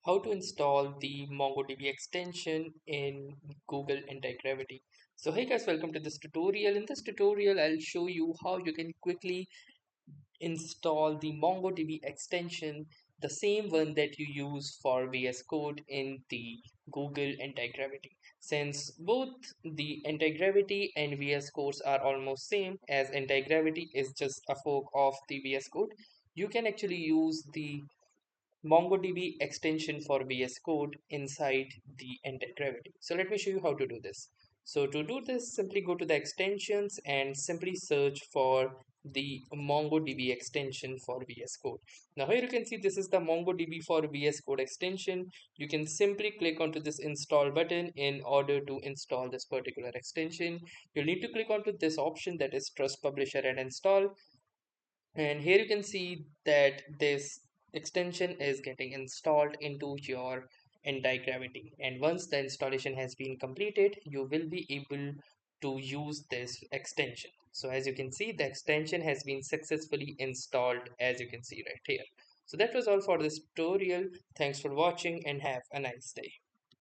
how to install the MongoDB extension in Google Antigravity. So hey guys, welcome to this tutorial. In this tutorial, I'll show you how you can quickly install the MongoDB extension, the same one that you use for VS Code in the Google Antigravity. Since both the Antigravity and VS Codes are almost same, as Antigravity is just a fork of the VS Code, you can actually use the MongoDB extension for VS Code inside the Antigravity. So let me show you how to do this. So to do this, simply go to the extensions and simply search for the MongoDB extension for VS Code. Now here you can see this is the MongoDB for VS Code extension. You can simply click onto this install button in order to install this particular extension. You'll need to click onto this option, that is trust publisher and install, and here you can see that this extension is getting installed into your anti-gravity, and once the installation has been completed you will be able to use this extension. So as you can see, the extension has been successfully installed, as you can see right here. So that was all for this tutorial. Thanks for watching and have a nice day.